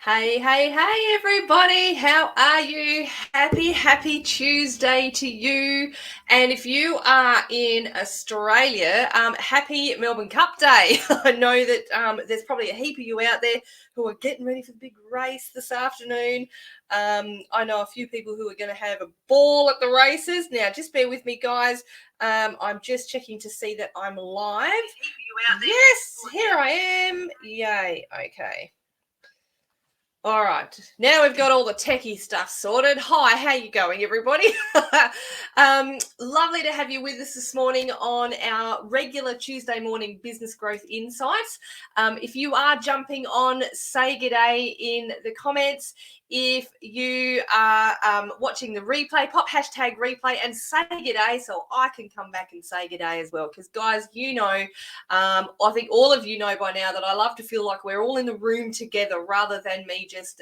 Hey, everybody. How are you? Happy Tuesday to you. And if you are in Australia, happy Melbourne Cup Day. I know that there's probably a heap of you out there who are getting ready for the big race this afternoon. I know a few people who are going to have a ball at the races. Now, just bear with me, guys. I'm just checking to see that I'm live. Yes, here I am. Yay. Okay. All right, now we've got all the techie stuff sorted. Hi, how you going, everybody? Lovely to have you with us this morning on our regular Tuesday morning business growth insights. If you are jumping on, say g'day in the comments. If you are watching the replay, pop hashtag replay and say g'day so I can come back and say g'day as well. Because guys, you know, I think all of you know by now that I love to feel like we're all in the room together rather than me just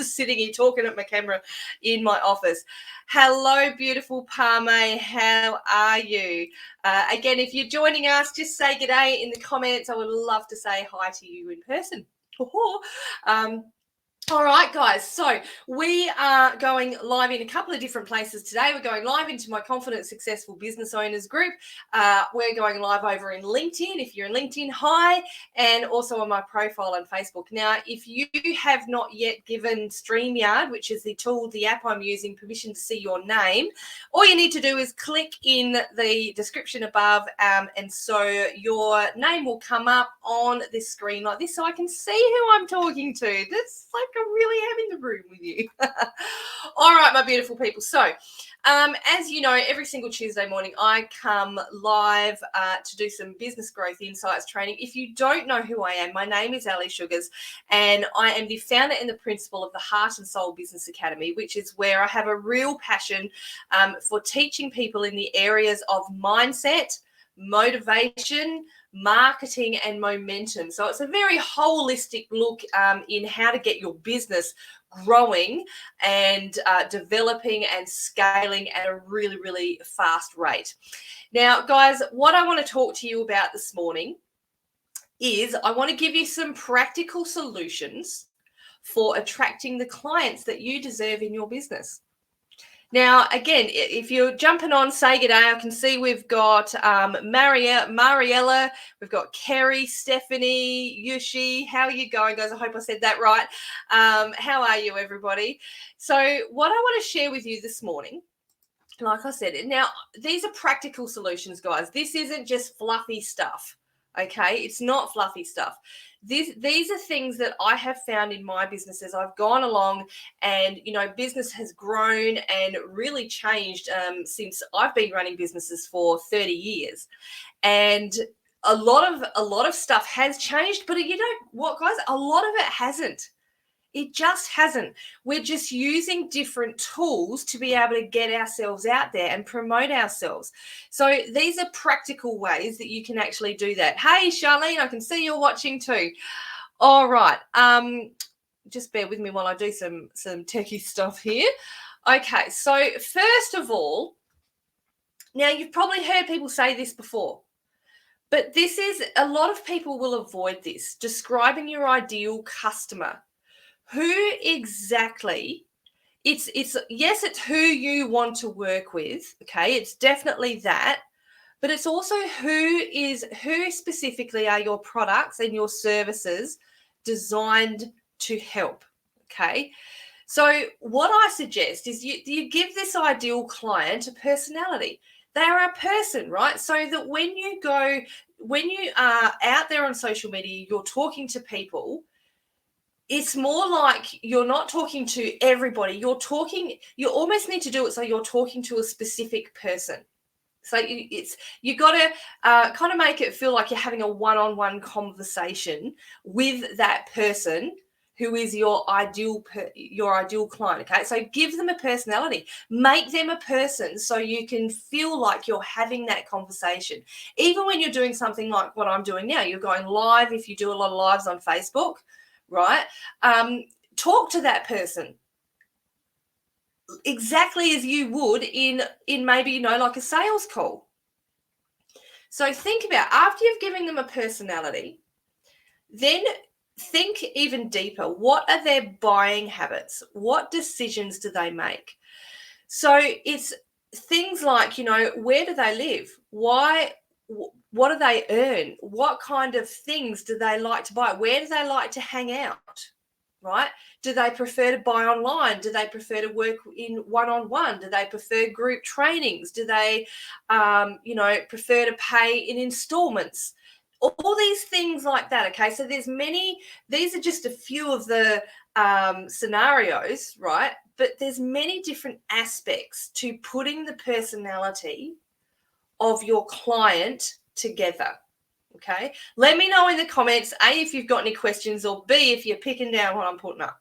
sitting here talking at my camera in my office. Hello, beautiful Parme. How are you? Again, if you're joining us, just say g'day in the comments. I would love to say hi to you in person. All right, guys, so we are going live in a couple of different places today. We're going live into my Confident Successful Business Owners group. We're going live over in LinkedIn. If you're in LinkedIn, hi, and also on my profile on Facebook. Now, if you have not yet given StreamYard, which is the app I'm using, permission to see your name, all you need to do is click in the description above, and so your name will come up on this screen like this so I can see who I'm talking to. That's like I really am in the room with you. All right, my beautiful people. So, as you know, every single Tuesday morning, I come live to do some business growth insights training. If you don't know who I am, my name is Ali Sugars, and I am the founder and the principal of the Heart and Soul Business Academy, which is where I have a real passion for teaching people in the areas of mindset, motivation, marketing, and momentum. So it's a very holistic look in how to get your business growing and developing and scaling at a really, really fast rate. Now, guys, what I want to talk to you about this morning is I want to give you some practical solutions for attracting the clients that you deserve in your business. Now, again, if you're jumping on, say g'day. I can see we've got Mariella, we've got Kerry, Stephanie, Yushi. How are you going, guys? I hope I said that right. How are you, everybody? So what I want to share with you this morning, like I said, now these are practical solutions, guys. This isn't just fluffy stuff. Okay, it's not fluffy stuff. These are things that I have found in my business as I've gone along, and you know, business has grown and really changed since I've been running businesses for 30 years, and a lot of stuff has changed. But you know what, guys? A lot of it hasn't. It just hasn't. We're just using different tools to be able to get ourselves out there and promote ourselves. So these are practical ways that you can actually do that. Hey, Charlene, I can see you're watching too. All right. Just bear with me while I do some techie stuff here. Okay, so first of all, now you've probably heard people say this before, but this is a lot of people will avoid this, describing your ideal customer. Who exactly? It's yes, it's who you want to work with. Okay, it's definitely that, but it's also who specifically are your products and your services designed to help. Okay, so what I suggest is you give this ideal client a personality. They are a person, right? So that when you are out there on social media, you're talking to people, it's more like you're not talking to everybody. You almost need to do it so you're talking to a specific person. So you got to kind of make it feel like you're having a one-on-one conversation with that person who is your ideal client. Okay, so give them a personality, make them a person, so you can feel like you're having that conversation. Even when you're doing something like what I'm doing now, you're going live. If you do a lot of lives on Facebook, right? Talk to that person exactly as you would in maybe, you know, like a sales call. So think about, after you've given them a personality, then think even deeper. What are their buying habits? What decisions do they make? So it's things like, where do they live? Why? What do they earn? What kind of things do they like to buy? Where do they like to hang out? Right? Do they prefer to buy online? Do they prefer to work in one-on-one? Do they prefer group trainings? Do they, prefer to pay in installments? All these things like that. Okay, so there's many. These are just a few of the scenarios, right? But there's many different aspects to putting the personality of your client together. Okay, let me know in the comments, A, if you've got any questions, or B, if you're picking down what I'm putting up.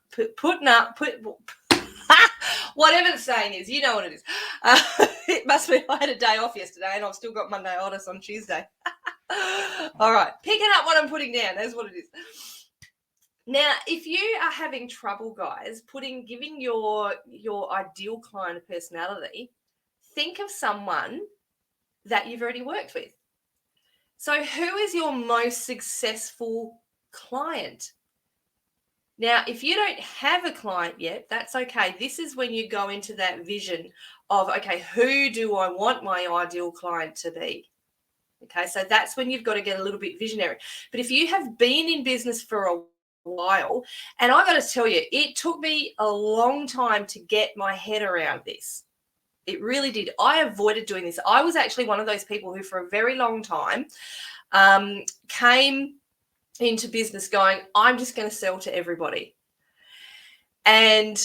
Whatever the saying is, you know what it is. It must be I had a day off yesterday and I've still got Monday-itis on Tuesday. All right, picking up what I'm putting down, that's what it is. Now, if you are having trouble, guys, giving your ideal client a personality, think of someone that you've already worked with. So who is your most successful client? Now, if you don't have a client yet, that's okay. This is when you go into that vision of, okay, who do I want my ideal client to be? Okay, so that's when you've got to get a little bit visionary. But if you have been in business for a while, and I got to tell you, it took me a long time to get my head around this. It really did. I avoided doing this. I was actually one of those people who, for a very long time, came into business going, I'm just going to sell to everybody. And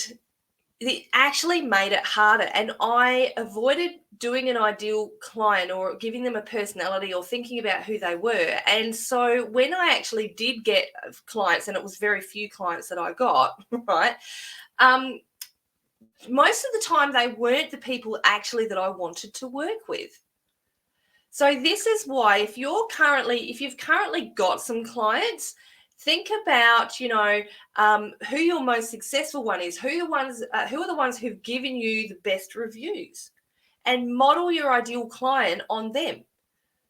it actually made it harder. And I avoided doing an ideal client or giving them a personality or thinking about who they were. And so when I actually did get clients, and it was very few clients that I got, right, most of the time they weren't the people actually that I wanted to work with. So this is why if you've currently got some clients, think about, who your most successful one is, who are the ones who've given you the best reviews, and model your ideal client on them.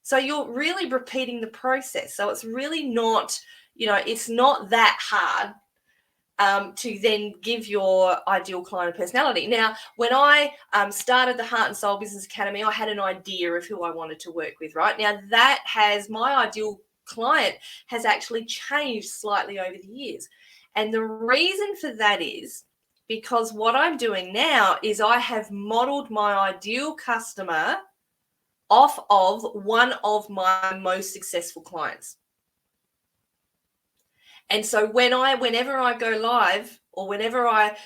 So you're really repeating the process. So it's really not, it's not that hard to then give your ideal client a personality. Now, when I started the Heart and Soul Business Academy, I had an idea of who I wanted to work with, right? Now, my ideal client has actually changed slightly over the years. And the reason for that is because what I'm doing now is I have modeled my ideal customer off of one of my most successful clients. And so whenever I go live, or whenever I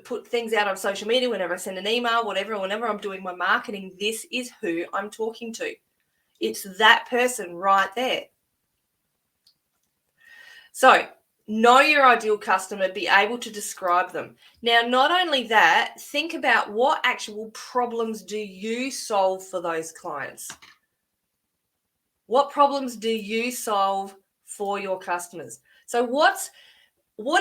put things out on social media, whenever I send an email, whenever I'm doing my marketing, this is who I'm talking to. It's that person right there. So know your ideal customer, be able to describe them. Now, not only that, think about what actual problems do you solve for those clients? What problems do you solve for your customers? So what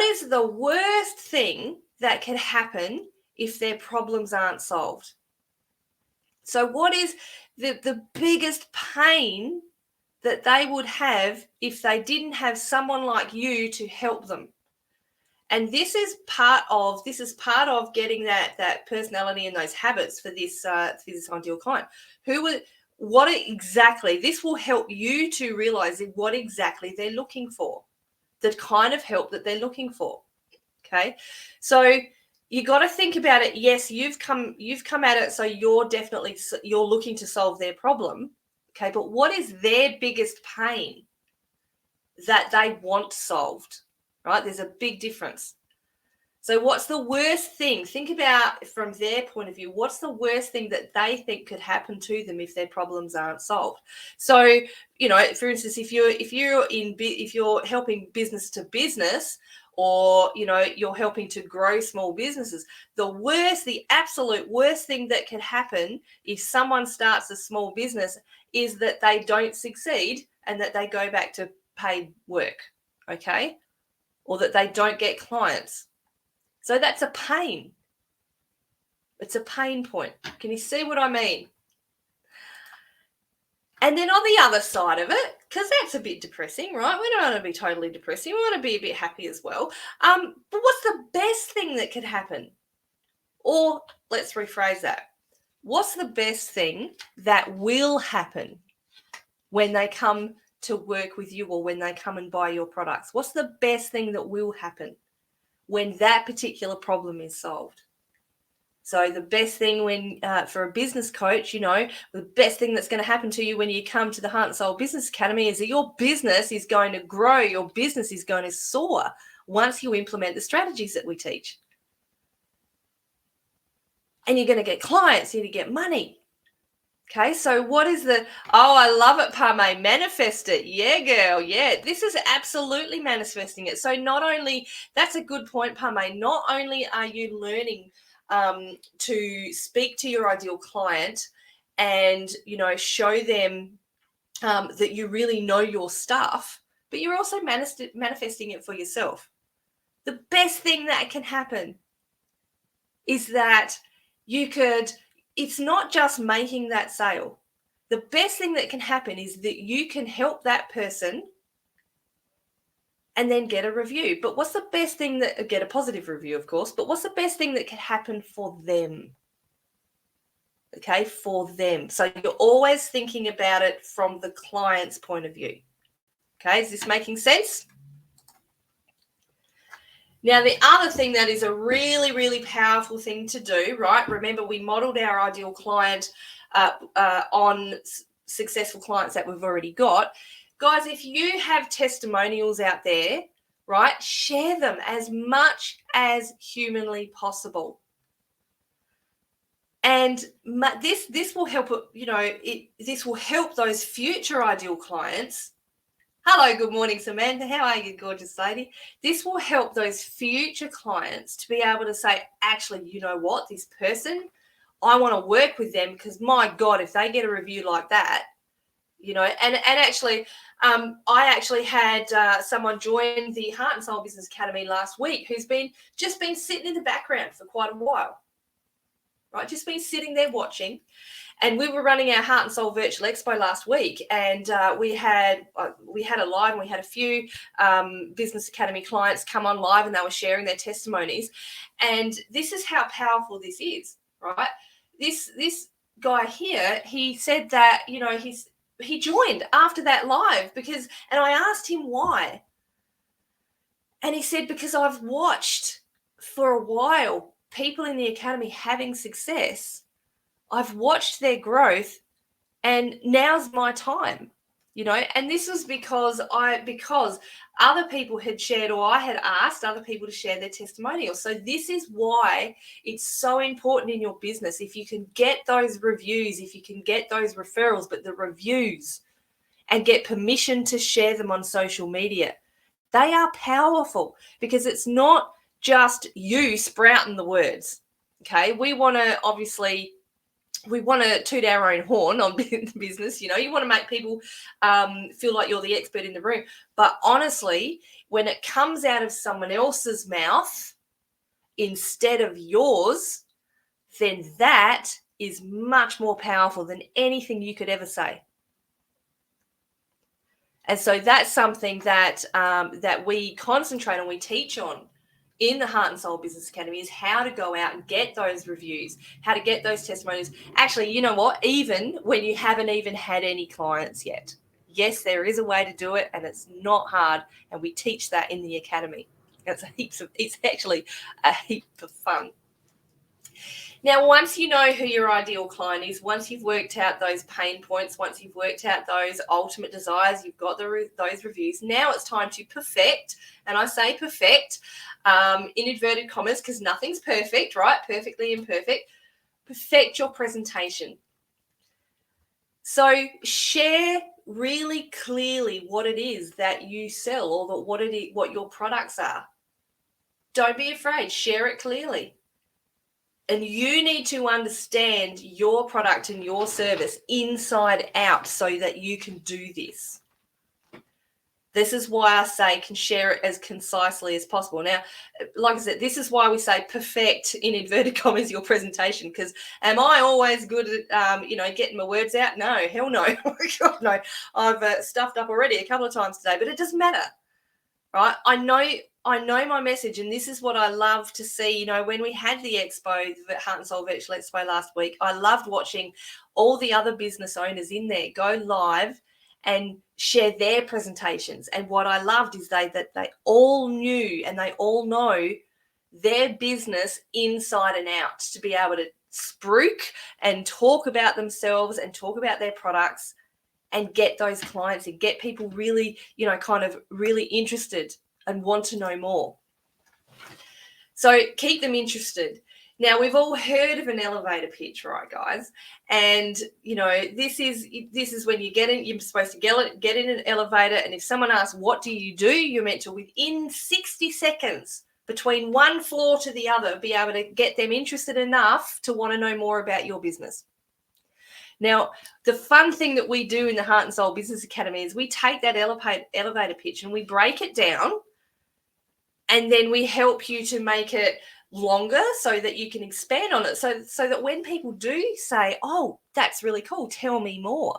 is the worst thing that can happen if their problems aren't solved? So what is the biggest pain that they would have if they didn't have someone like you to help them? And this is part of getting that personality and those habits for this ideal client. This will help you to realize what exactly they're looking for, the kind of help that they're looking for. Okay, so you got to think about it. Yes, you've come at it, so you're looking to solve their problem. Okay, but what is their biggest pain that they want solved? Right, there's a big difference. So what's the worst thing? Think about from their point of view, what's the worst thing that they think could happen to them if their problems aren't solved? So, for instance, if you're helping business to business, or, you're helping to grow small businesses, the absolute worst thing that can happen if someone starts a small business is that they don't succeed and that they go back to paid work, okay? Or that they don't get clients. So that's a pain. It's a pain point. Can you see what I mean? And then on the other side of it, because that's a bit depressing, right? We don't want to be totally depressing. We want to be a bit happy as well. But what's the best thing that could happen? Or let's rephrase that. What's the best thing that will happen when they come to work with you or when they come and buy your products? What's the best thing that will happen when that particular problem is solved? So the best thing when for a business coach, the best thing that's going to happen to you when you come to the Heart and Soul Business Academy is that your business is going to grow. Your business is going to soar once you implement the strategies that we teach. And you're going to get clients, you're going to get money. Okay, so what is I love it, Parme, manifest it. Yeah, girl, yeah. This is absolutely manifesting it. So not only, that's a good point, Parme, not only are you learning to speak to your ideal client and, show them that you really know your stuff, but you're also manifesting it for yourself. The best thing that can happen is that it's not just making that sale. The best thing that can happen is that you can help that person and then get a review. But what's the best thing get a positive review, of course, but what's the best thing that can happen for them? Okay, for them. So you're always thinking about it from the client's point of view. Okay, is this making sense? Now, the other thing that is a really, really powerful thing to do, right? Remember, we modeled our ideal client on successful clients that we've already got. Guys, if you have testimonials out there, right, share them as much as humanly possible. And this will help, this will help those future ideal clients. Hello, good morning, Samantha. How are you, gorgeous lady? This will help those future clients to be able to say, actually, you know what, this person, I want to work with them because, my God, if they get a review like that, and actually, I actually had someone join the Heart and Soul Business Academy last week who's just been sitting in the background for quite a while, right? Just been sitting there watching. And we were running our Heart and Soul Virtual Expo last week, and we had a live, and we had a few Business Academy clients come on live, and they were sharing their testimonies. And this is how powerful this is, right? This guy here, he said that he joined after that live and I asked him why, and he said, because I've watched for a while people in the academy having success. I've watched their growth, and now's my time, and this was because other people had shared, or I had asked other people to share their testimonials. So this is why it's so important in your business. If you can get those reviews, if you can get those referrals, but the reviews, and get permission to share them on social media, they are powerful, because it's not just you sprouting the words. Okay, we want to toot our own horn on business. You want to make people feel like you're the expert in the room. But honestly, when it comes out of someone else's mouth instead of yours, then that is much more powerful than anything you could ever say. And so that's something that that we concentrate on, we teach on in the Heart and Soul Business Academy, is how to go out and get those reviews, how to get those testimonials. Actually, you know what? Even when you haven't even had any clients yet. Yes, there is a way to do it, and it's not hard. And we teach that in the academy. It's actually a heap of fun. Now, once you know who your ideal client is, once you've worked out those pain points, once you've worked out those ultimate desires, you've got those reviews, now it's time to perfect. And I say perfect in inverted commas, because nothing's perfect, right? Perfectly imperfect. Perfect your presentation. So share really clearly what it is that you sell, or what your products are. Don't be afraid. Share it clearly. And you need to understand your product and your service inside out so that you can do this. This is why I say can share it as concisely as possible. Now, like I said, this is why we say perfect, in inverted commas, your presentation, because am I always good at, getting my words out? No, hell no. God, no. I've stuffed up already a couple of times today, but it doesn't matter, right? I know my message, and this is what I love to see. When we had the expo, the Heart and Soul Virtual Expo last week, I loved watching all the other business owners in there go live and share their presentations. And what I loved is that they all knew and they all know their business inside and out, to be able to spruik and talk about themselves and talk about their products and get those clients and get people really, kind of really interested and want to know more. So keep them interested. Now, we've all heard of an elevator pitch, right, guys? And, this is when you're supposed to get in an elevator, and if someone asks, what do? You're meant to, within 60 seconds, between one floor to the other, be able to get them interested enough to want to know more about your business. Now, the fun thing that we do in the Heart and Soul Business Academy is we take that elevator pitch and we break it down, and then we help you to make it longer so that you can expand on it. So that when people do say, oh, that's really cool, tell me more,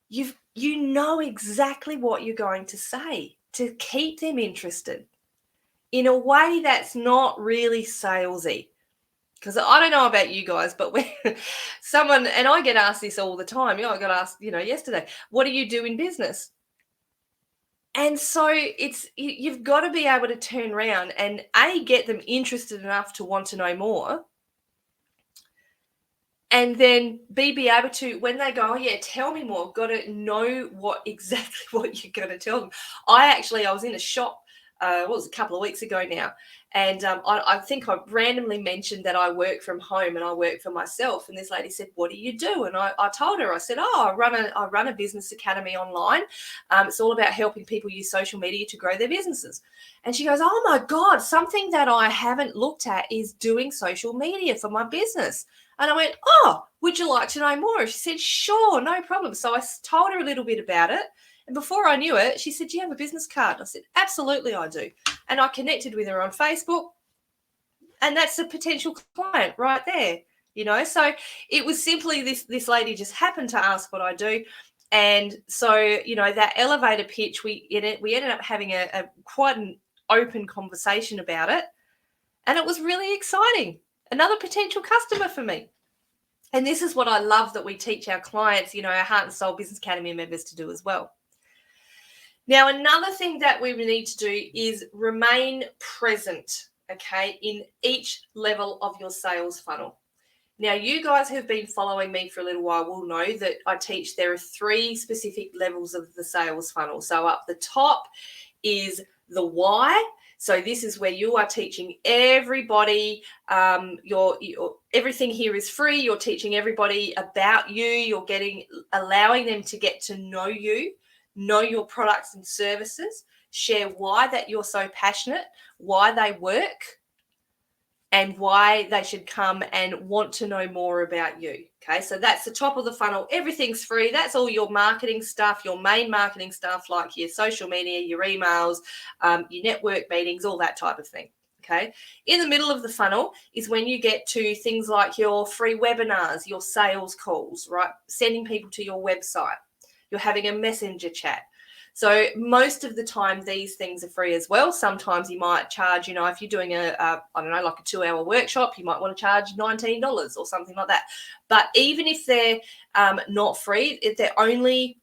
you know exactly what you're going to say to keep them interested in a way that's not really salesy. Because I don't know about you guys, but when someone, and I get asked this all the time, I got asked, yesterday, what do you do in business? And so you've got to be able to turn around and get them interested enough to want to know more. And then be able to, when they go, oh yeah, tell me more, got to know exactly what you're going to tell them. I was in a shop, it was a couple of weeks ago now. And I think I randomly mentioned that I work from home and I work for myself. And this lady said, what do you do? And I told her, I said, I run a business academy online. It's all about helping people use social media to grow their businesses. And she goes, oh my God, something that I haven't looked at is doing social media for my business. And I went, oh, would you like to know more? She said, sure, no problem. So I told her a little bit about it. And before I knew it, she said, do you have a business card? I said, absolutely, I do. And I connected with her on Facebook. And that's a potential client right there, So it was simply this lady just happened to ask what I do. And so, that elevator pitch, we ended up having a quite an open conversation about it. And it was really exciting. Another potential customer for me. And this is what I love that we teach our clients, our Heart and Soul Business Academy members to do as well. Now, another thing that we need to do is remain present, okay, in each level of your sales funnel. Now, you guys who've been following me for a little while will know that I teach there are 3 specific levels of the sales funnel. So up the top is the why. So this is where you are teaching everybody, everything here is free. You're teaching everybody about you. You're allowing them to get to know you, know your products and services, share why that you're so passionate, why they work, and why they should come and want to know more about you. Okay, so that's the top of the funnel. Everything's free. That's all your marketing stuff, your main marketing stuff, like your social media, your emails, your network meetings, all that type of thing. Okay, in the middle of the funnel is when you get to things like your free webinars, your sales calls, right? Sending people to your website. You're having a messenger chat. So most of the time, these things are free as well. Sometimes you might charge, if you're doing like a 2-hour workshop, you might want to charge $19 or something like that. But even if they're not free, they're only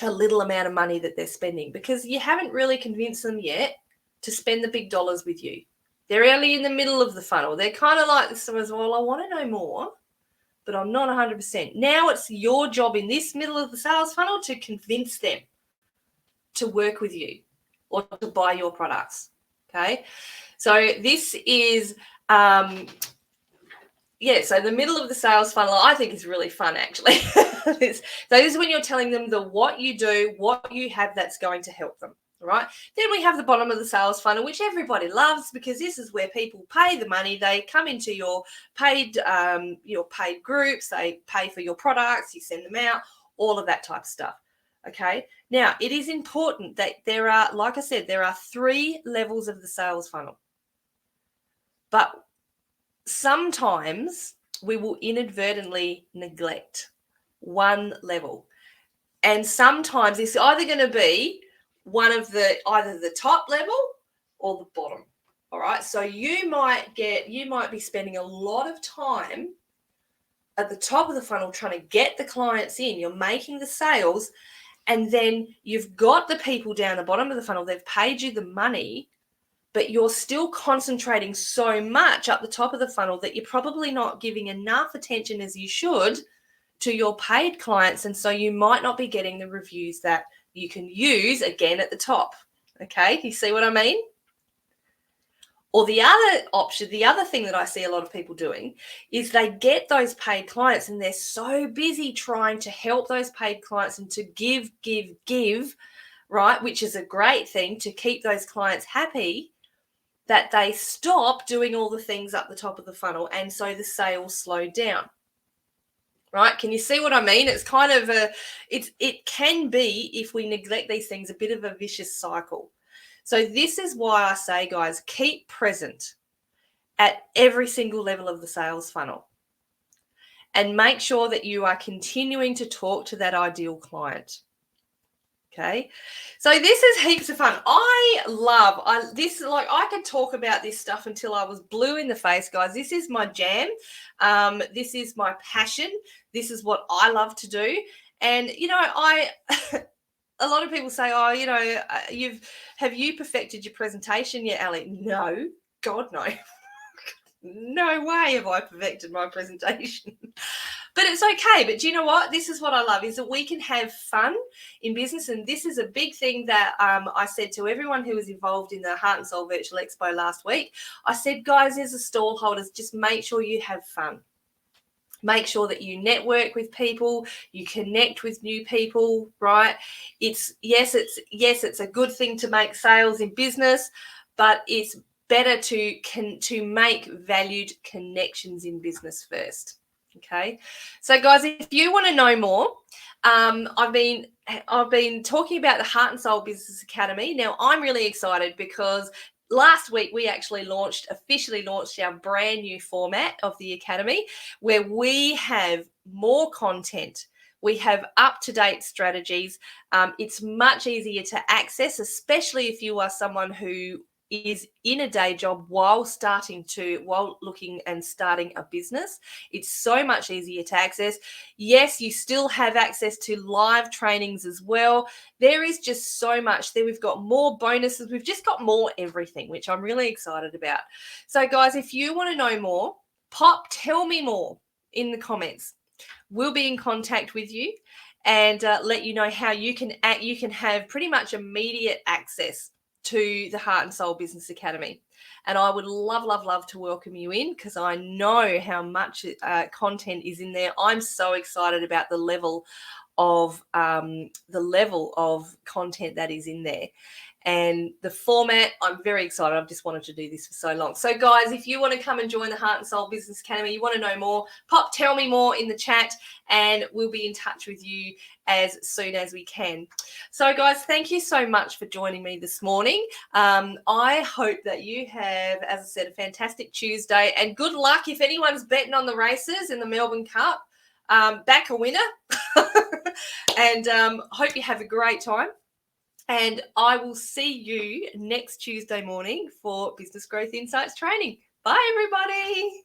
a little amount of money that they're spending, because you haven't really convinced them yet to spend the big dollars with you. They're only in the middle of the funnel. They're kind of like this, well, I want to know more, but I'm not 100%. Now it's your job in this middle of the sales funnel to convince them to work with you or to buy your products. Okay, so this is so the middle of the sales funnel, I think, is really fun, actually. So this is when you're telling them what you do, what you have that's going to help them. Right, then we have the bottom of the sales funnel, which everybody loves, because this is where people pay the money. They come into your paid groups, they pay for your products, you send them out, all of that type of stuff. Okay. Now, it is important that there are, like I said, there are 3 levels of the sales funnel. But sometimes we will inadvertently neglect one level. And sometimes it's either going to be either the top level or the bottom. All right. So you might be spending a lot of time at the top of the funnel trying to get the clients in. You're making the sales, and then you've got the people down the bottom of the funnel. They've paid you the money, but you're still concentrating so much up the top of the funnel that you're probably not giving enough attention as you should to your paid clients. And so you might not be getting the reviews that you can use again at the top. Okay, you see what I mean? Or the other option, the other thing that I see a lot of people doing is they get those paid clients and they're so busy trying to help those paid clients and to give, right? Which is a great thing to keep those clients happy, that they stop doing all the things up the top of the funnel. And so the sales slow down. Right? Can you see what I mean? It's kind of it can be, if we neglect these things, a bit of a vicious cycle. So this is why I say, guys, keep present at every single level of the sales funnel and make sure that you are continuing to talk to that ideal client. Okay. So this is heaps of fun. I could talk about this stuff until I was blue in the face, guys. This is my jam. This is my passion. This is what I love to do. And, a lot of people say, have you perfected your presentation yet, Ali? No, God, no. No way have I perfected my presentation. But it's okay. But do you know what? This is what I love, is that we can have fun in business. And this is a big thing that I said to everyone who was involved in the Heart and Soul Virtual Expo last week. I said, guys, as a stall holders, just make sure you have fun. Make sure that you network with people, you connect with new people, right? It's a good thing to make sales in business, but it's better to make valued connections in business first. Okay. So guys, if you want to know more, I've been talking about the Heart and Soul Business Academy. Now I'm really excited because last week we actually officially launched our brand new format of the Academy, where we have more content. We have up-to-date strategies. It's much easier to access, especially if you are someone who is in a day job while looking and starting a business. It's so much easier to access. Yes, you still have access to live trainings as well. There is just so much there. We've got more bonuses. We've just got more everything, which I'm really excited about. So guys, if you want to know more, tell me more in the comments. We'll be in contact with you and let you know how you can have pretty much immediate access to the Heart and Soul Business Academy. And I would love to welcome you in, because I know how much content is in there. I'm so excited about the level of content that is in there. And the format, I'm very excited. I've just wanted to do this for so long. So guys, if you want to come and join the Heart and Soul Business Academy, you want to know more, tell me more in the chat, and we'll be in touch with you as soon as we can. So guys, thank you so much for joining me this morning. I hope that you have, as I said, a fantastic Tuesday, and good luck if anyone's betting on the races in the Melbourne Cup. Back a winner. And hope you have a great time. And I will see you next Tuesday morning for Business Growth Insights training. Bye, everybody.